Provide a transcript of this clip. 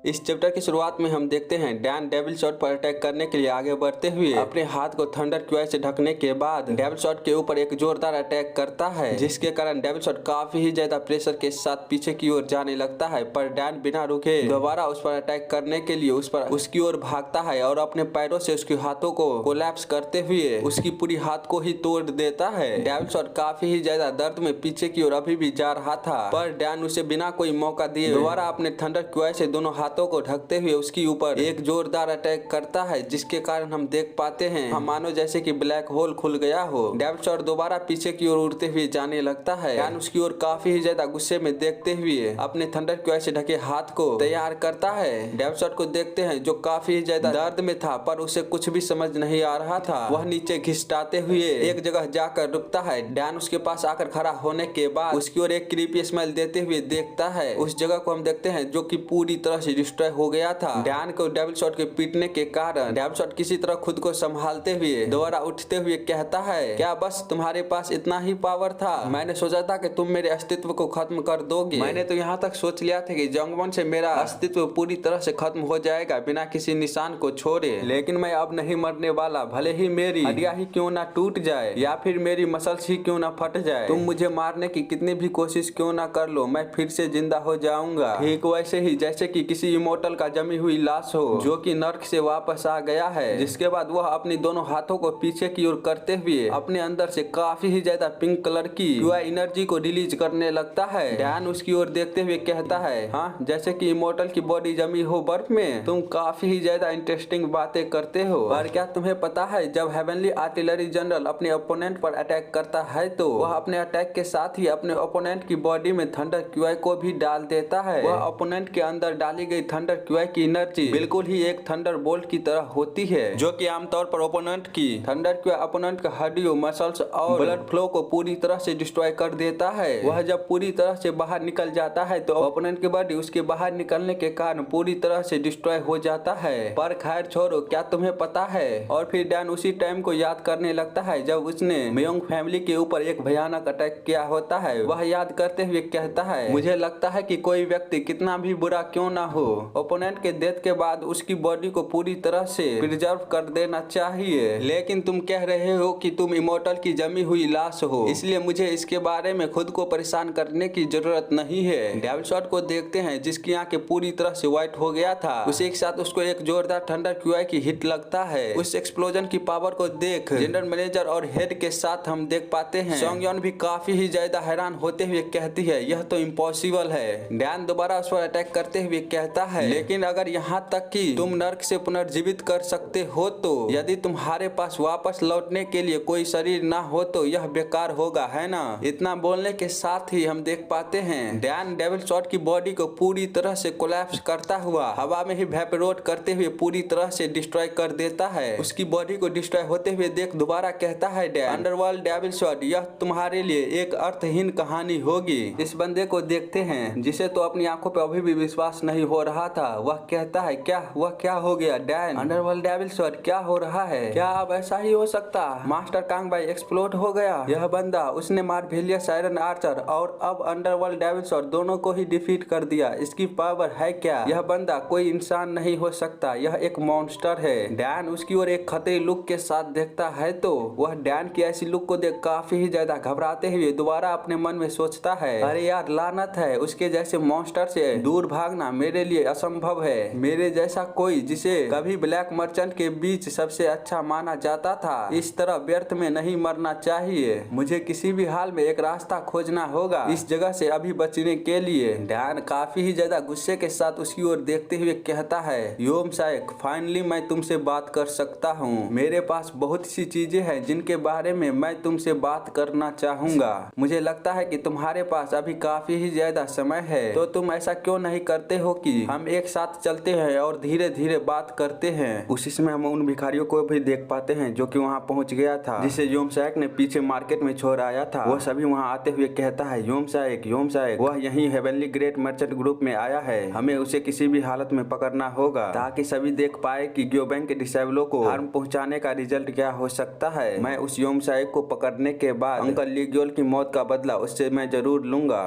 इस चैप्टर की शुरुआत में हम देखते हैं डैन डेविल शॉट पर अटैक करने के लिए आगे बढ़ते हुए अपने हाथ को थंडर क्यूआई से ढकने के बाद डेविल शॉट के ऊपर एक जोरदार अटैक करता है, जिसके कारण डेविल शॉट काफी ही ज्यादा प्रेशर के साथ पीछे की ओर जाने लगता है। पर डैन बिना रुके दोबारा उस पर अटैक करने के लिए उसकी ओर भागता है और अपने पैरों से उसके हाथों को कोलैप्स करते हुए उसकी पूरी हाथ को ही तोड़ देता है। डेविल शॉट काफी ही ज्यादा दर्द में पीछे की ओर अभी भी जा रहा था, पर डैन उसे बिना कोई मौका दिए दोबारा अपने थंडर क्यूआई से दोनों हाथों को ढकते हुए उसके ऊपर एक जोरदार अटैक करता है, जिसके कारण हम देख पाते हैं हम मानो जैसे कि ब्लैक होल खुल गया हो। डेविल शॉट दोबारा पीछे की ओर उड़ते हुए जाने लगता है। डैन उसकी ओर काफी ही ज्यादा गुस्से में देखते हुए अपने थंडर क्यूआई से ढके हाथ को तैयार करता है। डेविल शॉट को देखते हैं जो काफी ही ज्यादा दर्द में था, पर उसे कुछ भी समझ नहीं आ रहा था। वह नीचे घिसटाते हुए एक जगह जाकर रुकता है। डैन उसके पास आकर खड़ा होने के बाद उसकी ओर एक क्रीपी स्मेल देते हुए देखता है। उस जगह को हम देखते हैं जो कि पूरी तरह से डिस्ट्रॉय हो गया था। डैन को डेविल शॉट के पीटने के कारण डेविल शॉट किसी तरह खुद को संभालते हुए दोबारा उठते हुए कहता है, क्या बस तुम्हारे पास इतना ही पावर था? मैंने सोचा था कि तुम मेरे अस्तित्व को खत्म कर दोगे। मैंने तो यहाँ तक सोच लिया था कि जंगवन से मेरा अस्तित्व पूरी तरह से खत्म हो जाएगा बिना किसी निशान को छोड़े, लेकिन मैं अब नहीं मरने वाला। भले ही मेरी हड्डियां ही क्यों ना टूट जाए या फिर मेरी मसल्स ही क्यों ना फट जाए, तुम मुझे मारने की कितनी भी कोशिश क्यों ना कर लो, मैं फिर से जिंदा हो जाऊंगा। ठीक वैसे ही जैसे कि किसी इमोर्टल का जमी हुई लाश हो जो कि नर्क से वापस आ गया है। जिसके बाद वह अपनी दोनों हाथों को पीछे की ओर करते हुए अपने अंदर से काफी ही ज्यादा पिंक कलर की क्यूआई एनर्जी को रिलीज करने लगता है। डैन उसकी ओर देखते हुए कहता है, हाँ, जैसे कि इमोर्टल की बॉडी जमी हो बर्फ में। तुम काफी ही ज्यादा इंटरेस्टिंग बातें करते हो, पर क्या तुम्हें पता है जब हेवनली आर्टिलरी जनरल अपने ओपोनेंट पर अटैक करता है तो वह अपने अटैक के साथ ही अपने ओपोनेंट की बॉडी में थंडर क्यूआई को भी डाल देता है। वह ओपोनेंट के अंदर डाली गई थंडर क्यूआई की एनर्जी बिल्कुल ही एक थंडर बोल्ट की तरह होती है, जो कि आमतौर पर ओपोनेंट की थंडर क्यूआई ओपोनेंट का हड्डियों, मसल्स और ब्लड फ्लो को पूरी तरह से डिस्ट्रॉय कर देता है। वह जब पूरी तरह से बाहर निकल जाता है तो ओपोनेंट की बॉडी उसके बाहर निकलने के कारण पूरी तरह से डिस्ट्रॉय हो जाता है। पर खैर छोड़ो, क्या तुम्हें पता है? और फिर डैन उसी टाइम को याद करने लगता है जब उसने मेयोंग फैमिली के ऊपर एक भयानक अटैक किया होता है। वह याद करते हुए कहता है, मुझे लगता है कि कोई व्यक्ति कितना भी बुरा क्यों ना हो, ओपोनेंट के डेथ के बाद उसकी बॉडी को पूरी तरह से प्रिजर्व कर देना चाहिए। लेकिन तुम कह रहे हो कि तुम इमोर्टल की जमी हुई लाश हो, इसलिए मुझे इसके बारे में खुद को परेशान करने की जरूरत नहीं है। डेविल शॉट को देखते हैं जिसकी आंखें पूरी तरह से व्हाइट हो गया था। उसी के साथ उसको एक जोरदार थंडर क्यूआई की हिट लगता है। उस एक्सप्लोजन की पावर को देख जनरल मैनेजर और हेड के साथ हम देख पाते हैं सोंगयोन भी काफी ही ज्यादा हैरान होते हुए कहती है, यह तो इम्पॉसिबल है। डैन दोबारा उस पर अटैक करते हुए कहता है, लेकिन अगर यहाँ तक कि तुम नर्क से पुनर्जीवित कर सकते हो तो यदि तुम्हारे पास वापस लौटने के लिए कोई शरीर ना हो तो यह बेकार होगा, है ना? इतना बोलने के साथ ही हम देख पाते हैं डैन डेविल शॉट की बॉडी को पूरी तरह से कोलैप्स करता हुआ हवा में ही वेपोरेट करते हुए पूरी तरह से डिस्ट्रॉय कर देता है। उसकी बॉडी को डिस्ट्रॉय होते हुए देख दोबारा कहता है डैन, अंडरवर्ल्ड डेविल शॉट, यह तुम्हारे लिए एक अर्थहीन कहानी होगी। इस बंदे को देखते हैं जिसे तो अपनी आंखों पर अभी भी विश्वास नहीं हो रहा था। वह कहता है, क्या हो गया डैन? अंडरवर्ल्ड डेविल शॉट क्या हो रहा है? क्या अब ऐसा ही हो सकता? मास्टर कांग भाई एक्सप्लोड हो गया। यह बंदा, उसने मार्वेलियस आयरन आर्चर और अब अंडरवर्ल्ड डेविल शॉट दोनों को ही डिफीट कर दिया। इसकी पावर है क्या? यह बंदा कोई इंसान नहीं हो सकता, यह एक मॉन्स्टर है। डैन उसकी ओर एक खतरे लुक के साथ देखता है तो वह डैन की ऐसी लुक को देख काफी ही ज्यादा घबराते हुए दोबारा अपने मन में सोचता है, अरे यार लानत है, उसके जैसे मॉन्स्टर से दूर भागना मेरे लिए असंभव है। मेरे जैसा कोई जिसे कभी ब्लैक मर्चेंट के बीच सबसे अच्छा माना जाता था, इस तरह व्यर्थ में नहीं मरना चाहिए। मुझे किसी भी हाल में एक रास्ता खोजना होगा इस जगह से अभी बचने के लिए। डैन काफी ही ज्यादा गुस्से के साथ उसकी ओर देखते हुए कहता है, योम साइक, फाइनली मैं तुमसे बात कर सकता हूँ। मेरे पास बहुत सी चीजें हैं जिनके बारे में मैं तुमसे बात करना चाहूंगा। मुझे लगता है कि तुम्हारे पास अभी काफी ही ज्यादा समय है, तो तुम ऐसा क्यों नहीं करते हो कि हम एक साथ चलते हैं और धीरे धीरे बात करते हैं। उसी समय हम उन भिखारियों को भी देख पाते हैं जो कि वहाँ पहुँच गया था, जिसे योम साइक ने पीछे मार्केट में छोड़ आया था। वह सभी वहाँ आते हुए कहता है, योम साइक, वह यही हेवनली ग्रेट मर्चेंट ग्रुप में आया है। हमें उसे किसी भी हालत में पकड़ना होगा ताकि सभी देख पाए कि ग्योबैंग के डिसेबलों को हार्म पहुंचाने का रिजल्ट क्या हो सकता है। मैं उस योम साइक को पकड़ने के बाद अंकल लीग्योल की मौत का बदला उससे मैं जरूर लूंगा।